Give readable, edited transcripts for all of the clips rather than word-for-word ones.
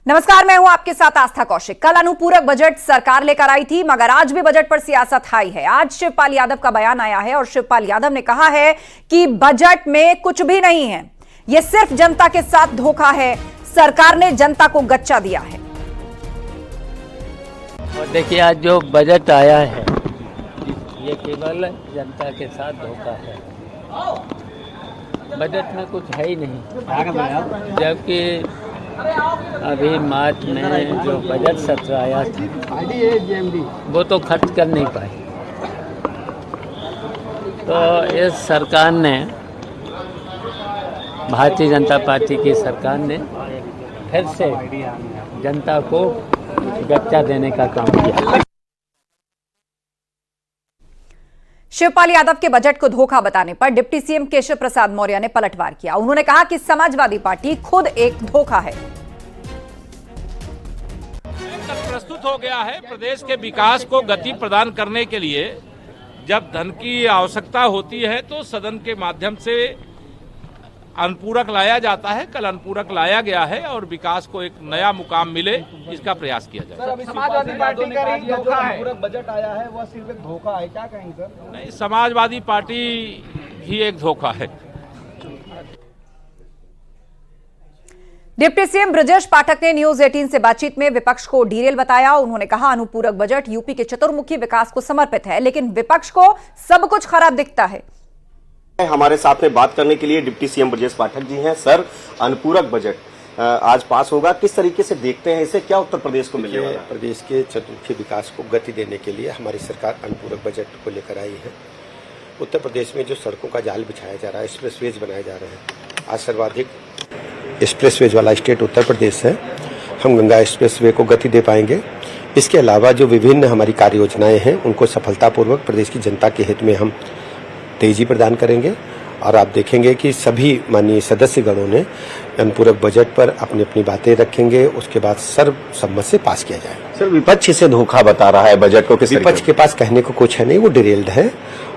नमस्कार, मैं हूं आपके साथ आस्था कौशिक। कल अनुपूरक बजट सरकार लेकर आई थी, मगर आज भी बजट पर सियासत हाई है। आज शिवपाल यादव का बयान आया है और शिवपाल यादव ने कहा है कि बजट में कुछ भी नहीं है, यह सिर्फ जनता के साथ धोखा है। सरकार ने जनता को गच्चा दिया है। और देखिए, आज जो बजट आया है ये केवल जनता के साथ धोखा है। बजट में कुछ है ही नहीं, जबकि अभी मार्च में जो बजट सत्र आया था वो तो खर्च कर नहीं पाए। तो इस सरकार ने, भारतीय जनता पार्टी की सरकार ने फिर से जनता को गच्चा देने का काम किया। शिवपाल यादव के बजट को धोखा बताने पर डिप्टी सीएम केशव प्रसाद मौर्य ने पलटवार किया। उन्होंने कहा कि समाजवादी पार्टी खुद एक धोखा है। प्रस्तुत हो गया है प्रदेश के विकास को गति प्रदान करने के लिए जब धन की आवश्यकता होती है तो सदन के माध्यम से अनुपूरक लाया जाता है। कल अनुपूरक लाया गया है और विकास को एक नया मुकाम मिले, इसका प्रयास किया जाए। समाजवादी पार्टी का जो अनुपूरक बजट आया है वह सिर्फ एक धोखा है, क्या कहेंगे सर? नहीं, समाजवादी पार्टी ही एक धोखा है। डिप्टी सीएम ब्रजेश पाठक ने न्यूज 18 से बातचीत में विपक्ष को डीरेल बताया। उन्होंने कहा अनुपूरक बजट यूपी के चतुर्मुखी विकास को समर्पित है, लेकिन विपक्ष को सब कुछ खराब दिखता है। हमारे साथ में बात करने के लिए डिप्टी सीएम ब्रजेश पाठक जी हैं। सर, अनुपूरक बजट आज पास होगा, किस तरीके से देखते हैं इसे, क्या उत्तर प्रदेश को मिलेगा? प्रदेश के चतुर्मुखी विकास को गति देने के लिए हमारी सरकार अनुपूरक बजट को लेकर आई है। उत्तर प्रदेश में जो सड़कों का जाल बिछाया जा रहा है, एक्सप्रेसवेज बनाए जा रहे हैं, आज सर्वाधिक एक्सप्रेसवेज वाला स्टेट उत्तर प्रदेश है। हम गंगा एक्सप्रेसवे को गति दे पाएंगे। इसके अलावा जो विभिन्न हमारी कार्य योजनाएं हैं उनको सफलतापूर्वक प्रदेश की जनता के हित में हम तेजी प्रदान करेंगे। और आप देखेंगे कि सभी माननीय सदस्यगणों ने अनुपूरक बजट पर अपनी अपनी बातें रखेंगे, उसके बाद सर्वसम्मत से पास किया जाएगा। सर, विपक्ष इसे धोखा बता रहा है बजट को, किस विपक्ष के पास कहने को कुछ है नहीं, वो डिरेल्ड है।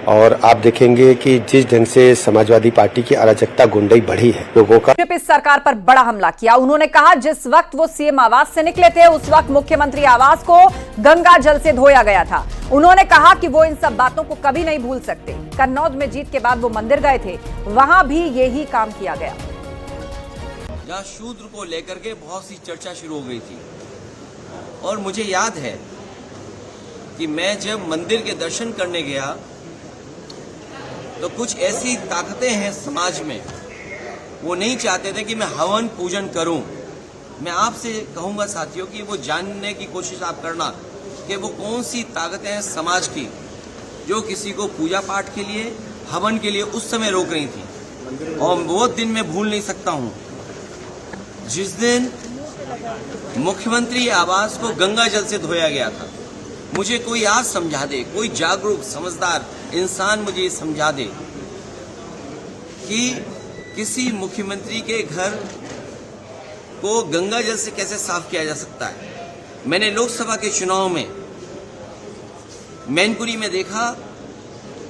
और आप देखेंगे कि जिस ढंग से समाजवादी पार्टी की अराजकता गुंडाई बढ़ी है लोगों का। इस सरकार पर बड़ा हमला किया। उन्होंने कहा जिस वक्त वो सीएम आवास से निकले थे उस वक्त मुख्यमंत्री आवास को गंगा जल से धोया गया था। उन्होंने कहा कि वो इन सब बातों को कभी नहीं भूल सकते। कन्नौज में जीत के बाद वो मंदिर गए थे, वहां भी यही काम किया गया। जहाँ शूद्र को लेकर के बहुत सी चर्चा शुरू हो गई थी और मुझे याद है कि मैं जब मंदिर के दर्शन करने गया तो कुछ ऐसी ताकतें हैं समाज में, वो नहीं चाहते थे कि मैं हवन पूजन करूं। मैं आपसे कहूंगा साथियों कि वो जानने की कोशिश आप करना कि वो कौन सी ताकतें हैं समाज की जो किसी को पूजा पाठ के लिए, हवन के लिए उस समय रोक रही थी। और वो दिन मैं भूल नहीं सकता हूं जिस दिन मुख्यमंत्री आवास को गंगा जल से धोया गया था। मुझे कोई आज समझा दे, कोई जागरूक समझदार इंसान मुझे समझा दे कि किसी मुख्यमंत्री के घर को गंगा जल से कैसे साफ किया जा सकता है। मैंने लोकसभा के चुनाव में मैनपुरी में देखा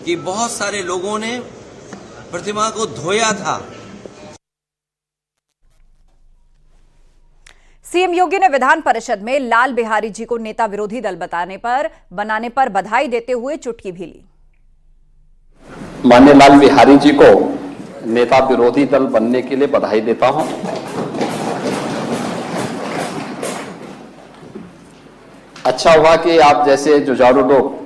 कि बहुत सारे लोगों ने प्रतिमा को धोया था। सीएम योगी ने विधान परिषद में लाल बिहारी जी को नेता विरोधी दल बनाने पर बधाई देते हुए चुटकी भी ली। माननीय लाल बिहारी जी को नेता विरोधी दल बनने के लिए बधाई देता हूं। अच्छा हुआ कि आप जैसे जुझारू लोग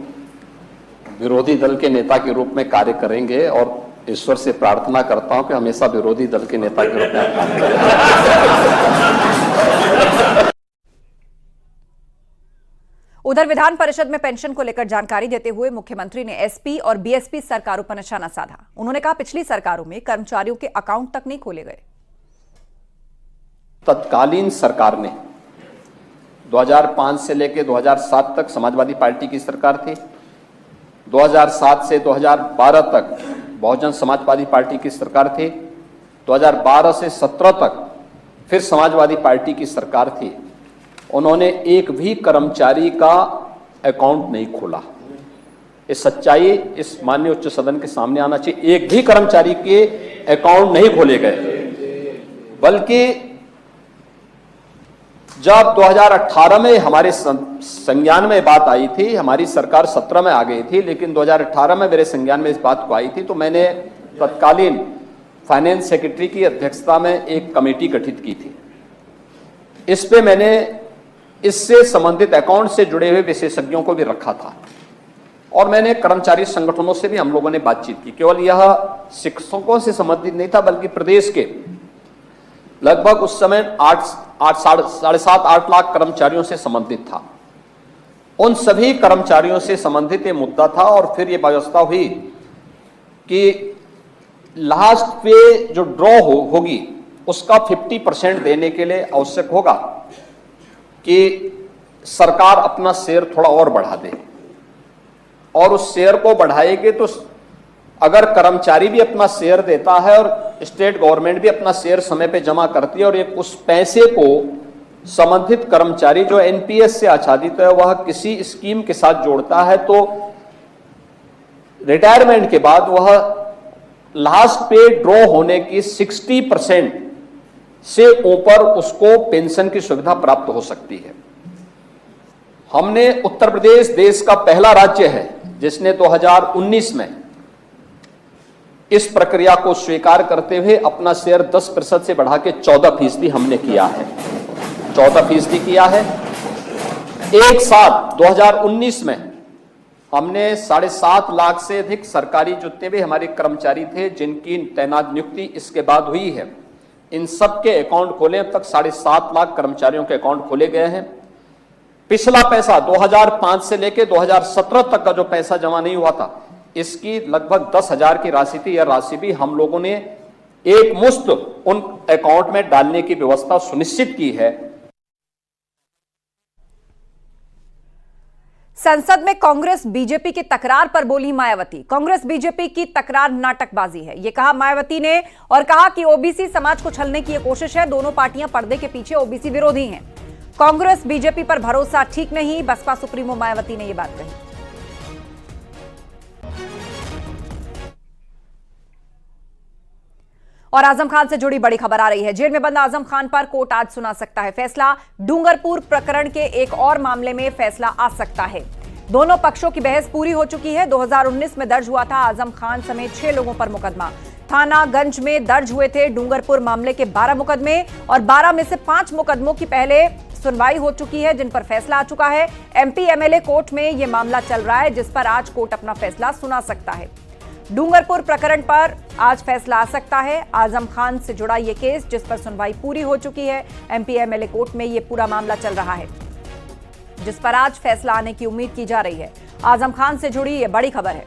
विरोधी दल के नेता के रूप में कार्य करेंगे और ईश्वर से प्रार्थना करता हूं कि हमेशा विरोधी दल के नेता के रूप में काम करें। उधर विधान परिषद में पेंशन को लेकर जानकारी देते हुए मुख्यमंत्री ने एसपी और बीएसपी सरकारों पर निशाना साधा। उन्होंने कहा पिछली सरकारों में कर्मचारियों के अकाउंट तक नहीं खोले गए। तत्कालीन सरकार ने 2005 से लेकर 2007 तक समाजवादी पार्टी की सरकार थी। 2007 से 2012 तक बहुजन समाजवादी पार्टी की सरकार थी। 2012 से 17 तक फिर समाजवादी पार्टी की सरकार थी। उन्होंने एक भी कर्मचारी का अकाउंट नहीं खोला। इस सच्चाई इस माननीय उच्च सदन के सामने आना चाहिए। एक भी कर्मचारी के अकाउंट नहीं खोले गए, बल्कि जब 2018 में हमारे संज्ञान में बात आई थी, हमारी सरकार 17 में आ गई थी, लेकिन 2018 में मेरे संज्ञान में इस बात को आई थी, तो मैंने तत्कालीन फाइनेंस सेक्रेटरी की अध्यक्षता में एक कमेटी गठित की थी। इस पे मैंने इससे संबंधित अकाउंट से जुड़े हुए विशेषज्ञों को भी रखा था और मैंने कर्मचारी संगठनों से भी हम लोगों ने बातचीत की। केवल यह शिक्षकों से संबंधित नहीं था, बल्कि प्रदेश के लगभग उस समय 7.5 लाख कर्मचारियों से संबंधित था। उन सभी कर्मचारियों से संबंधित ये मुद्दा था और फिर ये व्यवस्था हुई कि लास्ट पे जो ड्रॉ होगी उसका 50% देने के लिए आवश्यक होगा कि सरकार अपना शेयर थोड़ा और बढ़ा दे, और उस शेयर को बढ़ाएगी तो अगर कर्मचारी भी अपना शेयर देता है और स्टेट गवर्नमेंट भी अपना शेयर समय पे जमा करती है और एक उस पैसे को संबंधित कर्मचारी जो एनपीएस से आच्छादित है वह किसी स्कीम के साथ जोड़ता है, तो रिटायरमेंट के बाद वह लास्ट पे ड्रॉ होने की 60% से ऊपर उसको पेंशन की सुविधा प्राप्त हो सकती है। हमने उत्तर प्रदेश देश का पहला राज्य है जिसने 2019 में इस प्रक्रिया को स्वीकार करते हुए अपना शेयर 10% से बढ़ा के 14% हमने किया है, 14% किया है। एक साथ 2019 में हमने 7.5 लाख से अधिक सरकारी जितने भी हमारे कर्मचारी थे जिनकी तैनात नियुक्ति इसके बाद हुई है, इन सब के अकाउंट खोले। अब तक 7.5 लाख कर्मचारियों के अकाउंट खोले गए हैं। पिछला पैसा 2005 से लेकर 2017 तक का जो पैसा जमा नहीं हुआ था, इसकी लगभग 10,000 की राशि थी। यह राशि भी हम लोगों ने एक मुश्त उन अकाउंट में डालने की व्यवस्था सुनिश्चित की है। संसद में कांग्रेस बीजेपी की तकरार पर बोली मायावती। कांग्रेस बीजेपी की तकरार नाटकबाजी है, यह कहा मायावती ने, और कहा कि ओबीसी समाज को छलने की यह कोशिश है। दोनों पार्टियां पर्दे के पीछे ओबीसी विरोधी हैं। कांग्रेस बीजेपी पर भरोसा ठीक नहीं, बसपा सुप्रीमो मायावती ने यह बात कही। और आजम खान से जुड़ी बड़ी खबर आ रही है। जेल में बंद आजम खान पर कोर्ट आज सुना सकता है फैसला। डूंगरपुर प्रकरण के एक और मामले में फैसला आ सकता है। दोनों पक्षों की बहस पूरी हो चुकी है। 2019 में दर्ज हुआ था आजम खान समेत 6 लोगों पर मुकदमा। थानागंज में दर्ज हुए थे डूंगरपुर मामले के 12 मुकदमे और 12 में से 5 मुकदमों की पहले सुनवाई हो चुकी है, जिन पर फैसला आ चुका है। एमपी एमएलए कोर्ट में यह मामला चल रहा है, जिस पर आज कोर्ट अपना फैसला सुना सकता है। डूंगरपुर प्रकरण पर आज फैसला आ सकता है। आजम खान से जुड़ा यह केस जिस पर सुनवाई पूरी हो चुकी है, एमपी एमएलए कोर्ट में यह पूरा मामला चल रहा है, जिस पर आज फैसला आने की उम्मीद की जा रही है। आजम खान से जुड़ी यह बड़ी खबर है।